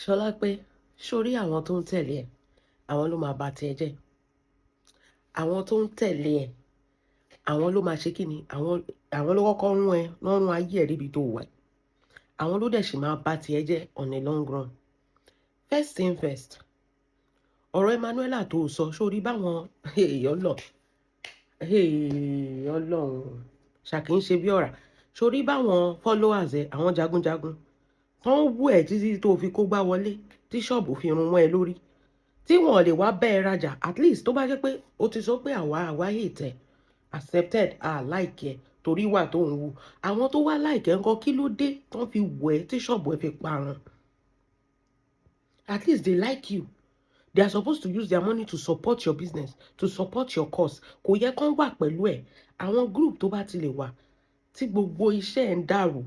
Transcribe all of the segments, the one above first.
Ṣọlá pé sórí àwọn tó ń tẹ̀lé ẹ̀ àwọn ló máa bà tiẹ̀ jẹ́. Àwọn tó ń tẹ̀lé ẹ̀ àwọn ló máa ṣe kí ni àwọn ló kọ́kọ́ rún ẹ lọ́rùn ayé ẹ̀ níbi tó wà. Àwọn ló dẹ̀ sì máa bà tiẹ̀ jẹ́ on a long run. First thing first, ọ̀rọ̀ Emmanuela tó sọ sórí báwọn Ọlọ́run ṣàkí ń ṣe bí ọ̀rà sórí báwọn followers ẹ̀ àwọn jagunjagun tó ń wú ẹ̀ títí tó fi kó gbá wọlé tí ṣọ́ọ̀bù fi run mọ́ ẹ lórí tí wọ́n lè wá bẹ́ẹ̀ rajà at least tó bá jẹ́ pé o ti sọ pé àwa hate ẹ̀ accepted like ẹ̀ torí wà tó ń wù àwọn tó wá like ẹ̀ ńkọ́ kí ló dé tó ń fi wù ẹ́ tí ṣọ́ọ̀bù ẹ fi parun. At least they like you. They are supposed to use their money to support your business, to support your cause. Kò yẹ kán wà pẹ̀lú ẹ̀. Àwọn group tó bá ti lè wà tí gbogbo iṣẹ́ ẹ̀ ń dàrú,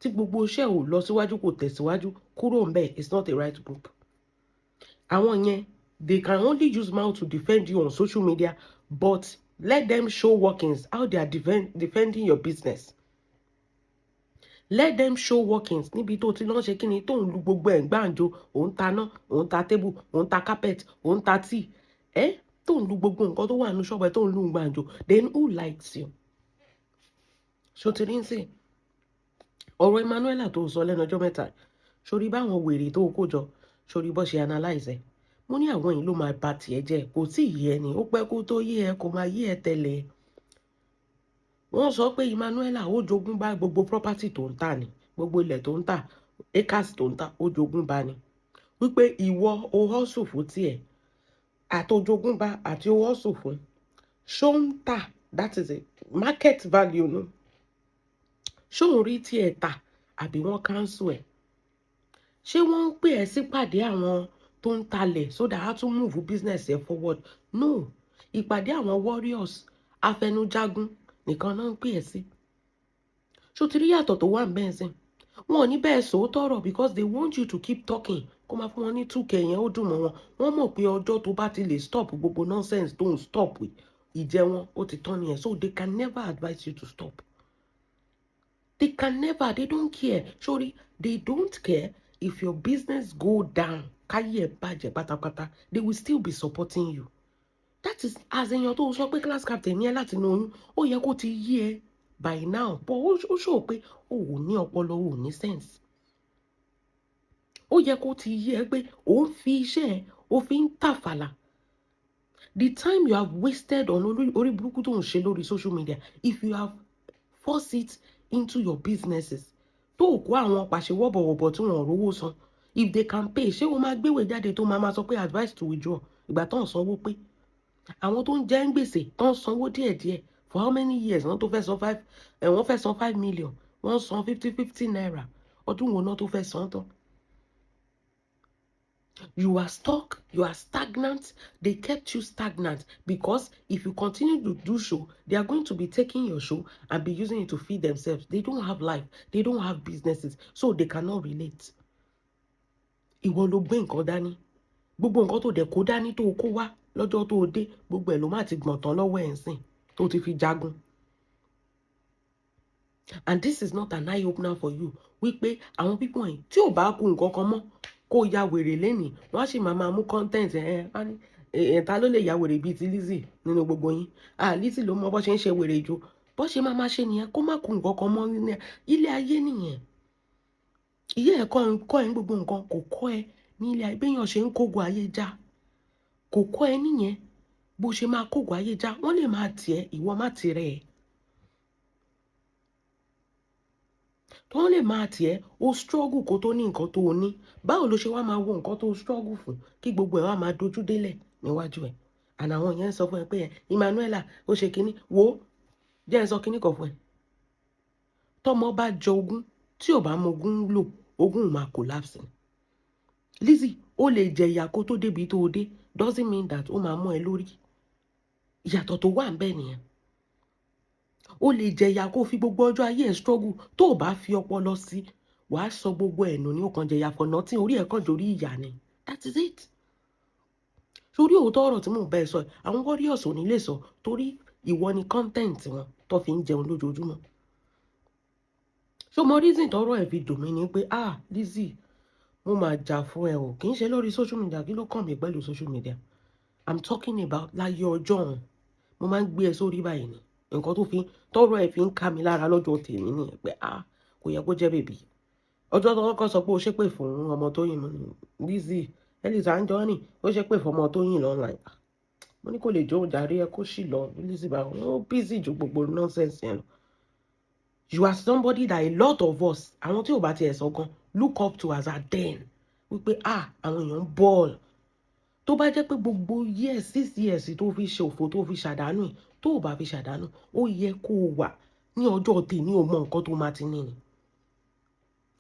tí gbogbo iṣẹ́ ò lọ síwájú kò tẹ̀síwájú, kúrò ńbẹ̀. It's not the right group. Àwọn yẹn, they can only use mouth to defend you on social media, but let them show workings how they are defending your business. Let them show workings níbi tó ti lọ́n ṣe kí ni tó ń lu gbogbo ẹ̀ ń gbàǹjo òun ta ná òun ta table òun ta carpet òun ta tea tó ń lu gbogbo nǹkan tó wà nínú ṣọ́ọ̀bù ẹ̀ tó ń lu gbàǹjo then who likes you? Ṣòtìrí ń sìn ọ̀rọ̀ Emmanuela tó sọ lẹ́nu ọjọ́ mẹ́ta sórí báwọn wèrè tó kó jọ sórí bó ṣe analyze ẹ̀ mo ní àwọn yìí ló máa bà tiẹ̀ jẹ́ kò tí ì yé ẹ ni ó pẹ́ kó tó yé ẹ kò máa yé ẹ tẹ́lẹ̀. Wọ́n sọ pé Emmanuela ó jogún bá gbogbo property tó ń tà ní gbogbo ilẹ̀ tó ń tà acres tó ń tà ó jogún bá ní wípé ìwọ o hustle fún tiẹ̀ àtòjogún bá àti o hustle fún ṣó ń tà that is a market value no ṣó ń rí tiẹ̀ tà àbí wọ́n cancel ẹ̀ ṣé wọ́n ń pè ẹ́ sípàdé àwọn tó ń talẹ̀ so that á tún move business ẹ̀ forward no ìpàdé àwọn warriors afẹnujagun nìkan náà ń pè ẹ́ sí. Ṣó ti rí yàtọ̀ tó wà ń bẹ́ẹ̀ sìn wọn ò ní bẹ́ẹ̀ sòótọ́ ọ̀rọ̀ because they want you to keep talking kó máa fún wọn ní 2k yẹn ó dùn mọ́ wọn wọ́n mọ̀ pé ọjọ́ tó bá ti lè stop gbogbo nonsense tó ń stop ìjẹ wọn ó ti tán nìyẹn so they can never advise you to stop. They can never, they don't care. Sorry, they don't care if your business go down káyé ẹ̀ bàjẹ́ pátápátá they will still be supporting you. That is as èèyàn tó sọ pé class captain ní ẹ láti inú oyún ó yẹ kó ti yí ẹ by now but ó ṣò pé ó ò ní ọpọlọ ó ò ní sense. Ó yẹ kó ti yí ẹ pé ó ń fi iṣẹ́ ẹ ó fi ń tàfàlà. The time you have wasted on orí burúkú tó ń ṣe lórí social media if you have forced it into your businesses tó kó àwọn pàṣẹ wọ́bọ̀wọ̀bọ̀ tí wọ́n rówó san if they can pay ṣé wọ́n máa gbéwèé jáde tó máa sọ pé advice to withdraw ìgbà tó ń sanwó pé àwọn tó ń jẹ́ ń gbèsè tó ń sanwó díẹ̀díẹ̀ for how many years wọ́n tó fẹ́ san wọ́n fẹ́ san 5 million wọ́n san 50 naira ọdún wo náà tó fẹ́ san tán. You are stuck, you are stagnant, they kept you stagnant because if you continue to do show, they are going to be taking your show and be using it to feed themselves. They don't have life, they don't have businesses, so they cannot relate. Ìwọ ló gbé nǹkan dání, gbogbo nǹkan tó dẹ̀ kó dání tó kó wá lọ́jọ́ tó dé, gbogbo ẹ̀ ló má ti gbọ̀n tán lọ́wọ́ ẹ̀ ń sìn tó ti fi jagun. And this is not an eye opener for you. Wípé àwọn pípọ̀ yìí tí ò bá kú nǹkan kan mọ́ kó ya wèrè lẹ́nìí wọ́n á sì máa mú content ta ló lè ya wèrè bíi ti Lizzy nínú gbogbo yín Lizzy ló mọ bó ṣe ń ṣe wèrè jù bó ṣe máa ṣe nìyẹn kó má kú nǹkan kan mọ́ nínú ilé ayé nìyẹn. Ìyá ẹ̀ kọ́ ẹ̀ ń gbogbo nǹkan kò kọ́ ẹ ní ilé ayé béèyàn ṣe ń kógo ayé já kò kọ́ ẹ nìyẹn bó ṣe máa kógo ayé já wọ́n lè máa tiẹ̀ ìwọ má tirẹ̀ ẹ̀. tó lè máa tiẹ̀ o struggle kó tó ní nǹkan tó o ní báwo ló ṣe wá máa wo nǹkan tó o struggle fún kí gbogbo ẹ̀ wá máa dojú délẹ̀ níwájú ẹ̀ àná àwọn yẹn ń sọ fún ẹ pé Emmanuela ó ṣe kínní wo jẹ́ ẹ sọ kínní kan fún ẹ tọmọ bá jọ ogún tí ò bá mọ ogún lò ogún máa collapse. Lizzy ó lè jẹ ìyà kó tó débi tó o dé doesn't mean that ó máa mọ́ ẹ lórí ìyàtọ̀ tó wà ń bẹ nìyẹn. Ó lè jẹ̀yà kó fi gbogbo ọjọ́ ayé ẹ̀ struggle tó o bá fi ọpọlọ sí wàá sọ gbogbo ẹ̀ nù ní ó kàn jẹ̀yà for nothing orí ẹ̀ kàn jórí ìyà ni that is it. Sórí òótọ́ ọ̀rọ̀ tí mò ń bẹ́ẹ̀ sọ àwọn warriors ò ní lè sọ torí ìwọ ni content wọn tó fi ń jẹun lójoojúmọ́. So mo reason tọrọ ẹ̀ fi dùn mí ni pé Lizzy mo máa jà fún ẹ o, kì í ṣe lórí social media, kí ló kàn mí pẹ̀lú social media. I'm talking about láyé ọjọ́ ọ̀hún. Mo máa ń gbé ẹ sórí báyìí ni. Nǹkan tó fi tọrọ ẹ fi ń ká mi lára lọ́jọ́ tèmi nìyẹn pé kò yẹ kó jẹ́ bèbí. Ọjọ́ tó kọ́kọ́ sọ pé o ṣépè fún ọmọ Tóyìn Lizzy Eliza Anjorin, ó ṣépè fún ọmọ Tóyìn online. Mo ní kò lè jó jàre ẹ kó sì lọ Lizzy bá wọn ó busy ju gbogbo nonsense yẹn lọ. You are somebody that a lot of us, àwọn tí ò bá tiẹ̀ sọ gan, look up to as a den wípé àwọn èèyàn ń bọ́ọ̀lù. Tó bá jẹ́ pé gbogbo years 6 years tó fi ṣòfò tó fi ṣàdánù tó ò bá fi ṣàdánù, ó yẹ kó o wà ní ọjọ́ tèmi ò mọ nǹkan tó máa ti ní ni.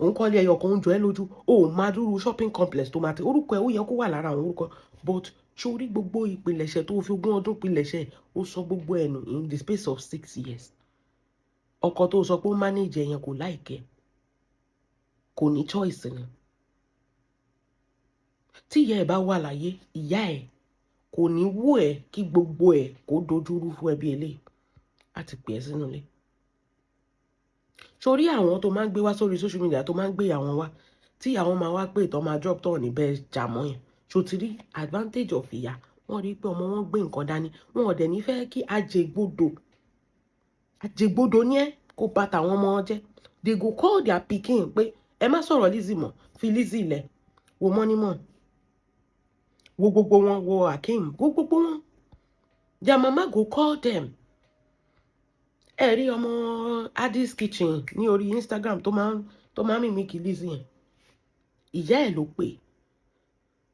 Òun kọ́lé ẹyọ kan ń jọ ẹ́ lójú, ó máa dúró shopping complex tó máa ti orúkọ ẹ̀ ó yẹ kó wà lára àwọn orúkọ, but sórí gbogbo ìpilẹ̀ṣẹ̀ tó fi ogún ọdún pilẹ̀ṣẹ̀ ó sọ gbogbo ẹnu in the space of 6 years. Ọkọ tó sọ pé ó manage yẹn kò láìkẹ́, kò ní choice ni. Tí ìyá ẹ̀ bá wà láyé, ìyá ẹ̀ kò ní wú ẹ̀ kí gbogbo ẹ̀ kó dojúrú fún ẹbí eléyìí láti pè é sínú ilé. Sórí àwọn tó máa ń gbé wá sórí social media tó máa ń gbé àwọn wá tí àwọn máa wá pé ìtọ́ máa drop tọ̀ níbẹ̀ jàmọ́ yẹn. Ṣó ti rí advantage of ìyá, wọ́n rí pé ọmọ wọn gbé nǹkan dání, wọn ò dẹ̀ ní fẹ́ kí àjẹgbodò ní ẹ́ kó bá tàwọn ọmọ wọn jẹ́. They go call their pikin pé ẹ má sọ̀rọ̀ Lizzy mọ́, fi Lizzy lẹ̀, wo Mọ́nímọ̀, wo gbogbo wọn, wo Hakeem, wo gbogbo wọn. Their mama go call them. Ẹ rí ọmọ Addis Kitchen ní orí Instagram tó máa ń mímí kí Lizzy yẹn. Ìyá ẹ̀ ló pè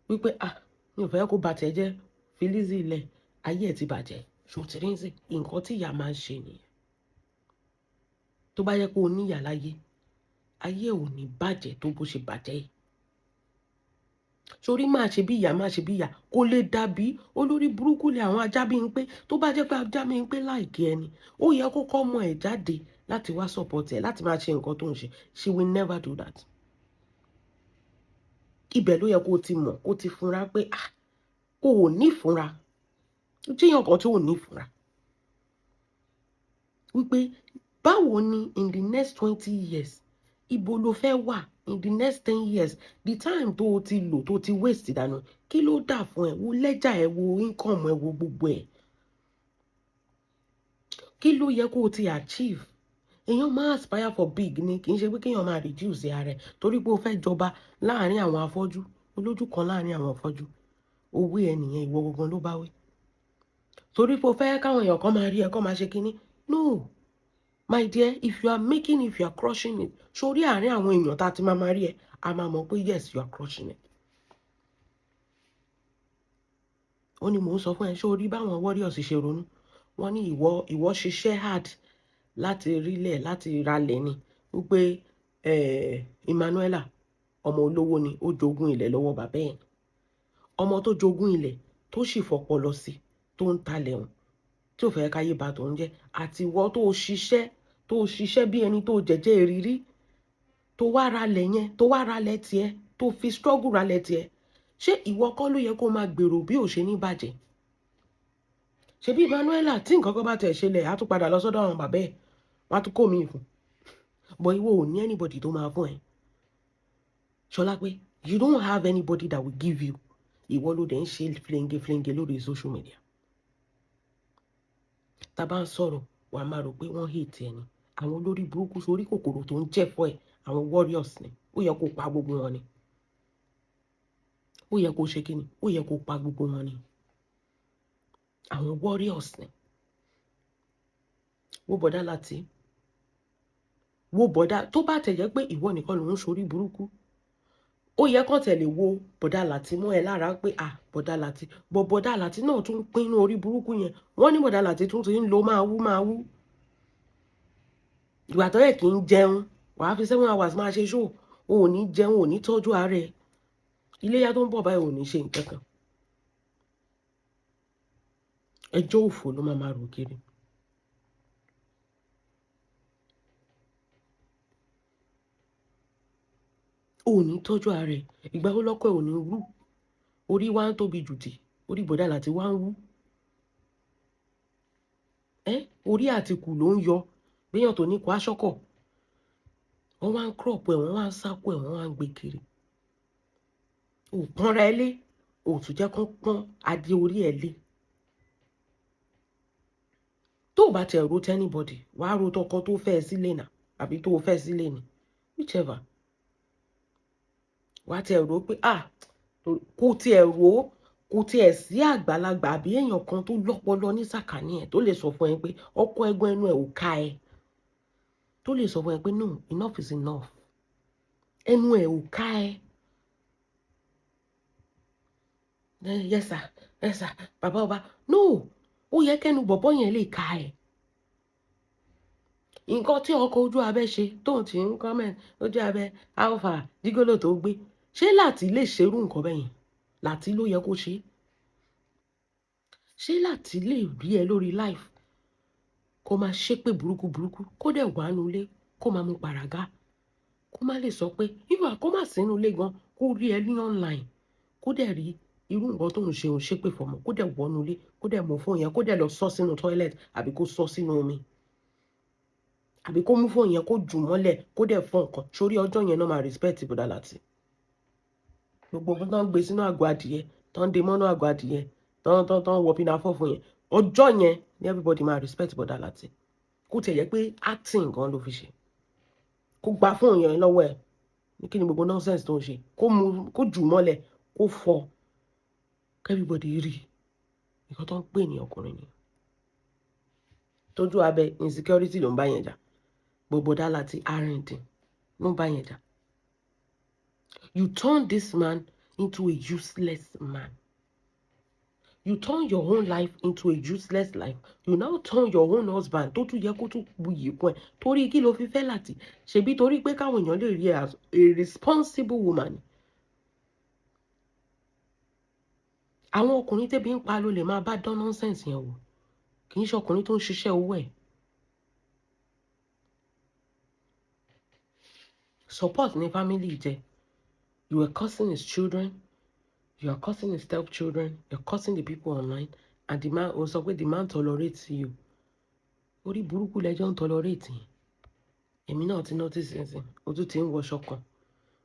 wípé mi ò fẹ́ kó bà tẹ̀ jẹ́, fi Lizzy lẹ̀, ayé ẹ̀ ti bàjẹ́. Ṣó ti rí sí nǹkan tí ìyá máa ń ṣe nìyẹn. Tó bá yẹ kó o níyà láyé, ayé ò ní bàjẹ́ tó bó ṣe bàjẹ́ yìí. Sórí máa ṣe bí ìyá kó lè dàbí olórí burúkú lé àwọn ajá bí ń pé. Tó bá jẹ́ pé ajá bí ń pé láìkí ẹni, ó yẹ kó kọ́ ọmọ ẹ̀ jáde láti wá support ẹ̀ láti máa ṣe nǹkan tó ń ṣe. She will never do that. Ibẹ̀ ló yẹ kó ti mọ̀, kó ti fúnra pé o ò ní fúnra. Ó jẹ́ èèyàn kan tí ò ní fúnra. Wípé báwo ni in the next 20 years ibo ló fẹ́ wà in the next 10 years, the time tó o ti lò tó ti waste dànù, kí ló dà fún ẹ? Wo lẹ́jà ẹ, wo income ẹ, wo gbogbo ẹ̀. Kí ló yẹ kó o ti achieve? Èèyàn máa aspire for big ni, kì í ṣe pé kéèyàn máa reduce ara ẹ̀ torí pé o fẹ́ jọba láàrin àwọn afọ́jú, olójú kan láàrin àwọn afọ́jú. Owó ẹ nìyẹn, ìwọ gangan ló bá wí. Torí pé o fẹ́ káwọn èèyàn kan máa rí ẹ, kan máa ṣe kinní. No, my dear, if you are making it, if you are crushing it, sórí àárín àwọn èèyàn tá ti máa rí ẹ, a máa mọ̀ pé yes, you are crushing it. Ó ní mò ń sọ fún ẹ, sórí báwọn warriors ṣe ronú. Wọ́n ní ìwọ ṣiṣẹ́ hard láti rílẹ̀, láti ralẹ̀ ni. Wípé Emmanuela ọmọ olówó ni, ó jogún ilẹ̀ lọ́wọ́ bàbá ẹ̀. Ọmọ tó jogún ilẹ̀ tó sì fọpọlọ sí tó ń talẹ̀ hàn tí ò fẹ́ káyé bá tó ń jẹ́, àti ìwọ tó ṣiṣẹ́ bí ẹni tó jẹ̀jẹ́ ìrírí tó wá ralẹ̀ yẹn, tó wá ralẹ̀ tiẹ̀, tó fi struggle ralẹ̀ tiẹ̀. Ṣé ìwọ kọ́ ló yẹ kó máa gbèrò bí ò ṣe ní bàjẹ́? Ṣebí Emmanuela tí nǹkan kan bá tẹ̀ ṣẹlẹ̀ á tún padà lọ sọ́dọ̀ àwọn bàbá ẹ̀, wọ́n á tún kó mi fún. But ìwọ ò ní anybody tó máa fún ẹ. Ṣọlá pé you don't have anybody that will give you. Ìwọ ló dẹ̀ ń ṣe flenge lórí social media. Tá bá ń sọ̀rọ̀ wà máa rò pé wọ́n hate ẹni. Àwọn olórí burúkú sórí kòkòrò tó ń jẹ́ fọ́ ẹ̀, àwọn warriors ni. Ó yẹ kó pa gbogbo wọn ni. Ó yẹ kó ṣe kíni? Ó yẹ kó pa gbogbo wọn ni. Àwọn warriors ni. Wo bọ̀dá láti. Wo bọ̀dá tó bá tẹ̀ jẹ́ pé ìwọ nìkan ló ń sórí burúkú. Ó yẹ kó tẹ̀lé wo bọ̀dá láti mọ́ ẹ lára pé bọ̀dá láti. Bọ̀dá láti náà tún pinnu orí burúkú yẹn. Wọ́n ní bọ̀dá láti tún ti ń lo máa wú. Ìgbà tó yẹ kí ń jẹun, wàá fi 7 hours máa ṣe show. O ò ní jẹun, ò ní tọ́jú ara ẹ. Iléyá tó ń bọ̀ báyìí ò ní ṣe nǹkan kan. Ẹjọ́ òfò ló máa rò kiri. O ò ní tọ́jú ara ẹ. Ìgbà wo lọ́kọ̀ ẹ̀ ò ní wú? Orí wa ń tóbi jù tì, orí bọ̀dá láti wá ń wú. Orí àtìkù ló ń yọ béèyàn tó ní kó aṣọ́kọ̀. Wọ́n wá ń crop ẹ̀, wọ́n wá ń sáko ẹ̀, wọ́n wá ń gbé kiri. ò pọ́nra ẹ lé, ò tún jẹ́ kó pọ́n adé orí ẹ lé. Tó o bá ti ro to anybody, wàá ro tọkọ tó fẹ́ sílé náà àbí tó fẹ́ sílé ni, whichever. Wàá ti ro pé kò tiẹ̀ ro, kò tiẹ̀ sí àgbàlagbà àbí èèyàn kan tó lọ́pọlọ ní sàkání ẹ̀ tó lè sọ fún ẹ pé ọkọ ẹ̀gbọ́n ẹnu ẹ̀ ò ká ẹ, tó lè sọ fún ẹ pé no, enough is enough, ẹnu ẹ̀ ò ká ẹ. Yes sir, yes sir, bàbá ọba, no, ó yẹ kẹ́nu bọ̀bọ́ yẹn lè ká ẹ. Nǹkan tí ọkọ̀ ojú abẹ́ ṣe tó ń ti ń comment ojú abẹ́ alpha dígólò tó gbé, ṣé láti lè ṣerú nǹkan bẹ́yìn? Láti ló yẹ kó ṣe. Ṣé láti lè rí ẹ lórí live kó máa ṣépè burúkú burúkú kó dẹ̀ wà nulé kó máa mú pàràgá, kó má lè sọ pé ìwà kó má sínú ilé gan kó rí ẹ ní online kó dẹ̀ rí irú nǹkan tó ń ṣe òun ṣépè fọmọ kó dẹ̀ wọnú ilé kó dẹ̀ mú fóònù yẹn kó dẹ̀ lọ sọ sínú toilet àbí kó sọ sínú omi àbí kó mú fóònù yẹn kó jù mọ́lẹ̀ kó dẹ̀ fọ́ nǹkan. Sórí ọjọ́ yẹn náà máa respect Bọ́dà Láti. Gbogbo ohun tó ń gbé sínú àgọ́ adìyẹ tó ń de mọ́nú àgọ́ adìyẹ tó ń wọ pínà fọ́ fún yẹn, ọjọ́ yẹn ni everybody máa respect Bọ́dà Láti. Kó tiẹ̀ yẹ pé acting gan ló fi ṣe, kó gba fóònù yẹn lọ́wọ́ ẹ̀ ní kí ni gbogbo nonsense tó ń ṣe, kó jù mọ́lẹ̀ kó fọ́ everybody rí nǹkan tó ń pè ní ọkùnrin ni. Tójú abẹ insecurity ló ń bá yẹn jà, gbogbo Bọ́dà Láti R&D ló ń bá yẹn jà. You turn this man into a useless man. You turn your own life into a useless life. You now turn your own husband tó tún yẹ kó tún buyì kún ẹ. Torí kí ló fi fẹ́ Láti? Ṣebí torí pé káwọn èèyàn lè rí as a responsible woman. Àwọn ọkùnrin tẹ́bi ń pa ló lè máa bá dán nonsense yẹn wò. Kì í ṣe ọkùnrin tó ń ṣiṣẹ́ owó ẹ̀. Support ní family jẹ. You are cursing his children. You are cursing his stepchildren. You are cursing the people online. And the man also the man tolerates you. Orí burúkú lẹ́jọ́ ń tolerate yín. Èmi náà ti notice nsìn. O tún ti ń wọṣọ kan.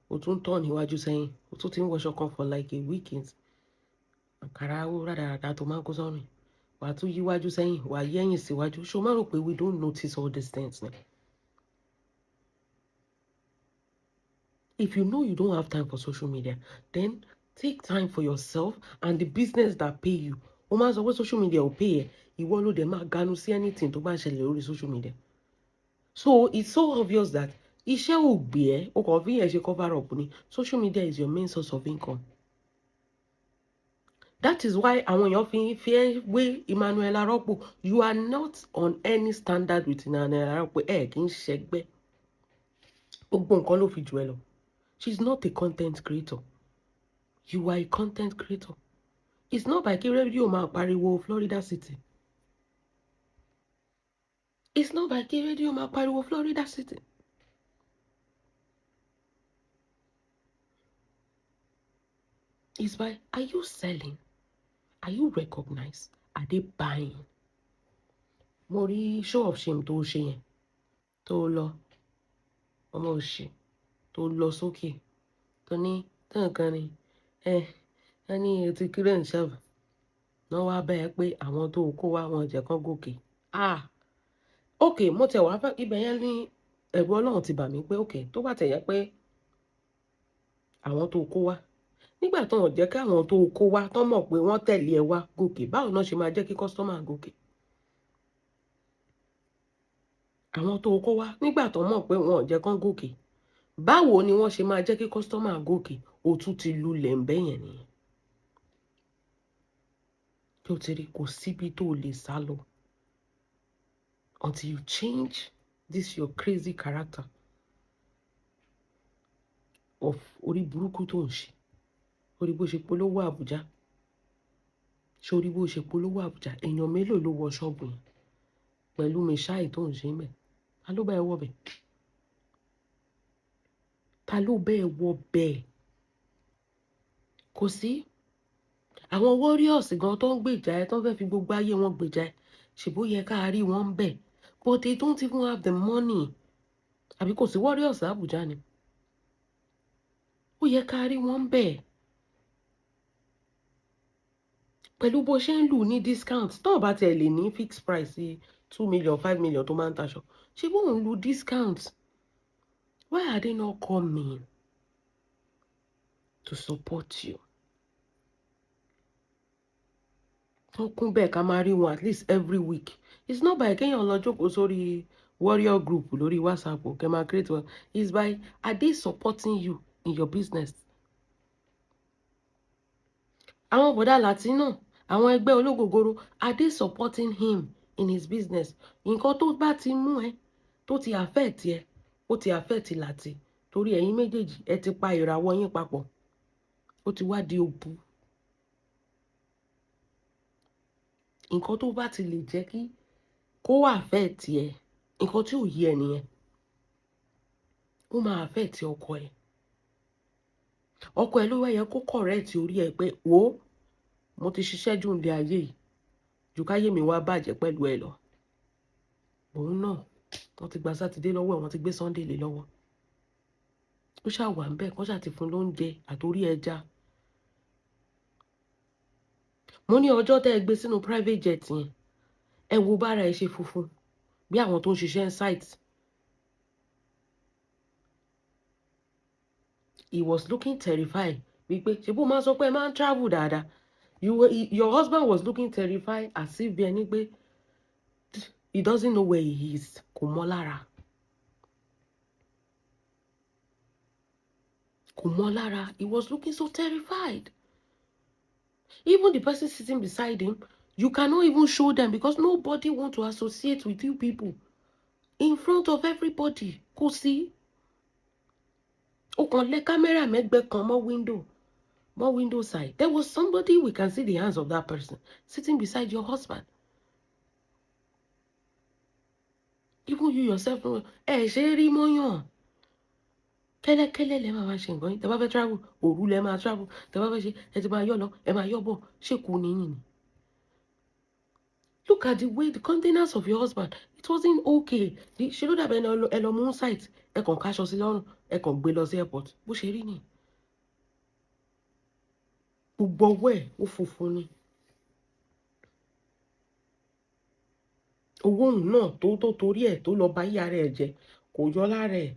O tún turn níwájú sẹ́yìn. O tún ti ń wọṣọ kan for like a weekend. Àkàrà owó rádaràda tó máa ń kó sọ́run. Wà á tún yíwájú sẹ́yìn. Wà á yẹ́yìn síwájú. Ṣé o máa rò pé we don't notice all these things now? If you know you don't have time for social media, then take time for yourself and the business that pay you. O máa sọ pé social media will pay ẹ. Ìwọ ló dẹ̀ máa ganu sí anything tó bá ń ṣẹlẹ̀ lórí social media. So it's so obvious that iṣẹ́ ò gbé ẹ, o kàn fi yẹn ṣe cover up ni. Social media is your main source of income. That is why àwọn èèyàn fi ẹ́ wé Emmanuel Arọ́pò. You are not on any standard with Emmanuel Arọ́pò. Kì í ṣẹgbẹ́. Gbogbo nǹkan ló fi jù ẹ lọ. She's not a content creator. You are a content creator. It's not by kí rédíò máa pariwo Florida City. It's not by kí rédíò máa pariwo Florida City. It's by, are you selling? Are you recognized? Are they buying? Mo rí show of shame tó ṣe yẹn. Tó lọ. Ọmọ òṣì. Tó lọ sókè. Tó ní Nkan ni. Ẹni ètí kírẹ̀ ń ṣẹ́bù. Wọ́n wá bẹ́ẹ̀ pé àwọn tó kó wá wọn jẹ́ kán gòkè. Okay, mo tẹ̀ wá fẹ́ ibẹ̀ yẹn ní ẹ̀rù Ọlọ́run ti bà mí pé okay, tó bá tẹ̀ yẹ pé àwọn tó kó wá. Nígbà tó wọ́n jẹ́ kí àwọn tó kó wá tán mọ̀ pé wọ́n tẹ̀lé ẹ wá gòkè, báwo náà ṣe máa jẹ́ kí customer gòkè? Àwọn tó kó wá nígbà tó mọ̀ pé wọ́n jẹ́ kán gòkè, báwo ni wọ́n ṣe máa jẹ́ kí customer gòkè? O tún ti lulẹ̀ ń bẹ́yẹn nìyẹn. Tó ti rí kò síbi tó lè sá lọ until you change this your crazy character of orí burúkú tó ń ṣe. Orí bó ṣe polówó Àbújá. Ṣé orí bó ṣe polówó Àbújá? Èèyàn mélòó ló wọ ṣọ́ọ̀bù yẹn pẹ̀lú mẹ́ṣáì tó ń ṣe mẹ́? Ta ló bá ẹ wọ bẹ̀? Ta ló bá ẹ wọ bẹ̀? Kò sí. Àwọn warriors gan tó ń gbèjà ẹ, tó ń fẹ́ fi gbogbo ayé wọn gbèjà ẹ, ṣèbó yẹ ká rí wọn bẹ̀. But they don't even have the money. Àbí kò sí warriors Àbújá ni? Ó yẹ ká rí wọn bẹ̀. pẹ̀lú bó ṣe ń lù ní discount tó bá tiẹ̀ lè ní fixed price 2 million 5 million tó máa ń taṣọ ṣé bó ń lu discount. Why are they not coming to support you? wọ́n kún bẹ́ẹ̀ ká máa rí wọn at least every week. It's not by kéèyàn lọ jókòó sórí warrior group lórí WhatsApp o kẹ́ máa create one. It's by are they supporting you in your business? Àwọn bọ̀dá Latino, àwọn ẹgbẹ́ ológogoro, are they supporting him in his business? Nǹkan tó bá ti mú ẹ tó ti affect ẹ ó ti affect Láti torí ẹ̀yin méjèèjì ẹ ti pa ìràwọ̀ yín papọ̀ ó ti wá di òbu. Nǹkan tó bá ti lè jẹ́ kí kó affect ẹ nǹkan tí ò yé ẹ nìyẹn ó máa affect ọkọ ẹ. Ọkọ ẹ ló wá yẹ kó correct orí ẹ pé wo mo ti ṣiṣẹ́ jù nílé ayé yìí ju káyé mi wá bàjẹ́ pẹ̀lú ẹ lọ. Òun náà wọ́n ti gba sátidé lọ́wọ́ ẹ̀ wọ́n ti gbé Sunday lé lọ́wọ́. Ó ṣàwà ń bẹ̀ kọ́ ṣàti fún lóúnjẹ àtórí ẹja. Mo ní ọjọ́ tẹ́ ẹ gbé sínú private jet yẹn ẹ wo bára ẹ ṣe funfun bí àwọn tó ń ṣiṣẹ́ ń site. He was looking terrified wípé ṣe bó máa sọ pé ẹ máa ń travel dáadáa. Your husband was looking terrified as if bí ẹni pé he doesn't know where he is. Kò mọ̀ lára. Kò mọ̀ lára. He was looking so terrified. Even the person sitting beside him, you cannot even show them because nobody wants to associate with you people in front of everybody. Kò sí. O kàn lẹ camera mẹ́gbẹ́ kan mọ́ window side. There was somebody we can see the hands of that person sitting beside your husband. Even you yourself, ẹ ṣe rí mọ́yàn. Kẹ́lẹ́kẹ́lẹ́ lẹ máa wá ṣe nǹkan yín. Tẹ́ bá fẹ́ travel, òru lẹ máa travel. Tẹ́ bá fẹ́ ṣe, ẹ ti máa yọ̀ lọ, ẹ máa yọ̀ bọ̀. Ṣé kò ní yín ni? Look at the way the containers of your husband. It wasn't okay. Ṣé ló dàbẹ̀ ẹ lọ mú site, ẹ kàn káṣọ sí lọ́rùn, ẹ kàn gbé lọ sí airport. Bó ṣe rí ni. Gbogbo ọwọ́ ẹ̀ ó funfun ni. Owó òun náà tó torí ẹ̀ tó lọ bá yí ara ẹ̀ jẹ kò yọ lára ẹ̀.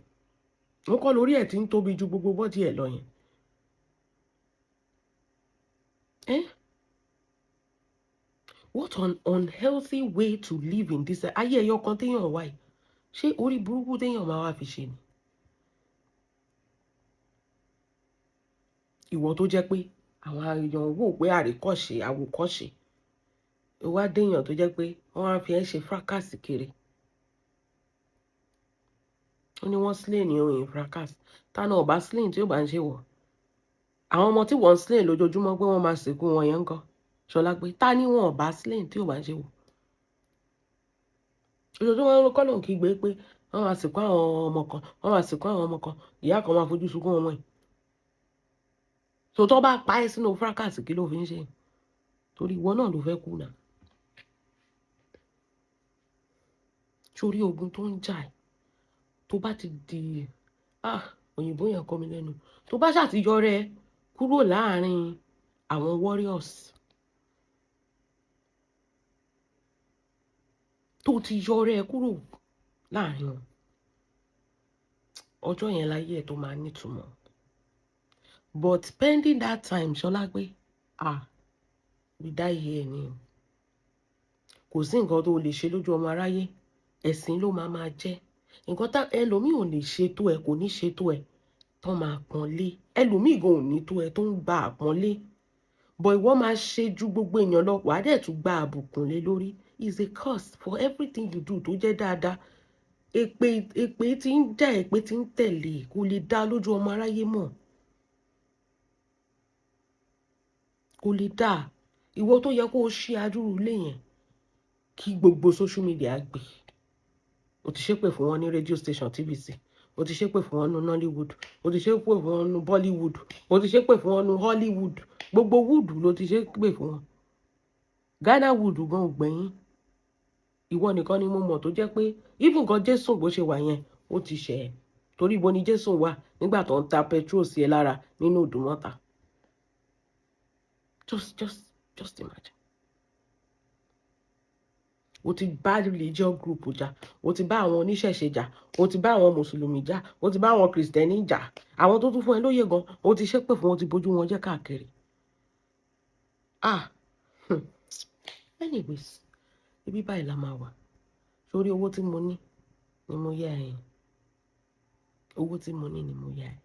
Wọ́n kọ́ lórí ẹ̀ tí ń tóbi ju gbogbo bọ́dì ẹ̀ lọ yẹn. What an unhealthy way to live in this. Ayé ẹyọ kan téèyàn wá yìí. Ṣé orí burúkú téèyàn máa wá fi ṣe ni? Ìwọ tó jẹ́ pé àwọn èèyàn wò pé àríkọ́ṣe àwòkọ́ṣe. Ó wá déèyàn tó jẹ́ pé wọ́n á fi ẹ́ ṣe fracas kiri. Ó ní wọ́n slay ní oyin fracas. Tánà ọba slay tí ó bá ń ṣe wọ̀. Àwọn ọmọ tí wọ́n slay lójoojúmọ́ pé wọ́n máa sìnkú wọn yẹn ń kọ́. Ṣọlá pé ta ni wọn ọba slay tí ó bá ń ṣe wọ̀. Ojoojúmọ́ kọ́ ló ń kígbe pé wọ́n máa sìnkú àwọn ọmọ kan, wọ́n máa sìnkú àwọn ọmọ kan, ìyá kan máa fojú sunkún ọmọ ẹ̀. So tó bá pa ẹ́ sínú fracas kí ló fi ń ṣe? Torí ìwọ náà ló fẹ́ kú náà. Sórí ogun tó ń jà ẹ́ tó bá ti di òyìnbó yẹn kọ́ mi lẹ́nu. Tó bá ṣàtijọ́ rẹ kúrò láàrin àwọn warriors. Tó ti yọ rẹ kúrò láàrin wọn. Ọjọ́ yẹn láyé ẹ̀ tó máa nítumọ̀. But spending that time Ṣọlá pé we die here ni. Kò sí nǹkan tó lè ṣe lójú ọmọ aráyé. Ẹ̀sìn ló máa jẹ́. Nǹkan tá ẹlòmíì ò lè ṣe tó ẹ kò ní ṣe tó ẹ tó máa pọ́nlé. Ẹlòmíì gan ò ní tó ẹ tó ń gba àpọ́nlé. But ìwọ máa ṣe ju gbogbo èèyàn lọ wàá dẹ̀ tún gba àbùkùn lé lórí. Is a cost for everything you do tó jẹ́ dáadáa. Èpè tí ń jà èpè tí ń tẹ̀lé kò lè dá lójú ọmọ aráyé mọ̀. Kò lè dá. Ìwọ tó yẹ kó o ṣí adúrú ilé yẹn kí gbogbo social media gbé. O ti ṣépè fún wọn ní radio station TVC. O ti ṣépè fún wọn ní Nollywood. O ti ṣépè fún wọn ní Bollywood. O ti ṣépè fún wọn ní Hollywood. Gbogbo wood ló ti ṣépè fún wọn. Ghana wood gan ò gbẹ̀yìn. Ìwọ nìkan ni mo mọ̀ tó jẹ́ pé even gan Jésù bó ṣe wà yẹn ó ti ṣẹ̀ ẹ́. Torí ibo ni Jésù wà nígbà tó ń ta petrol sí ẹ lára nínú Ìdúmọ̀tà. Just just imagine. O ti bá religious group jà, o ti bá àwọn oníṣẹ̀ṣe jà, o ti bá àwọn mùsùlùmí jà, o ti bá àwọn kìrìsìtẹ́nì jà, àwọn tó tún fún ẹ lóye gan, o ti ṣépè fún wọn, o ti bójú wọn jẹ́ káàkiri. Anyways, ibi báyìí la máa wà. Sórí owó tí mo ní ni mo yá ẹ. Owó tí mo ní ni mo yá ẹ.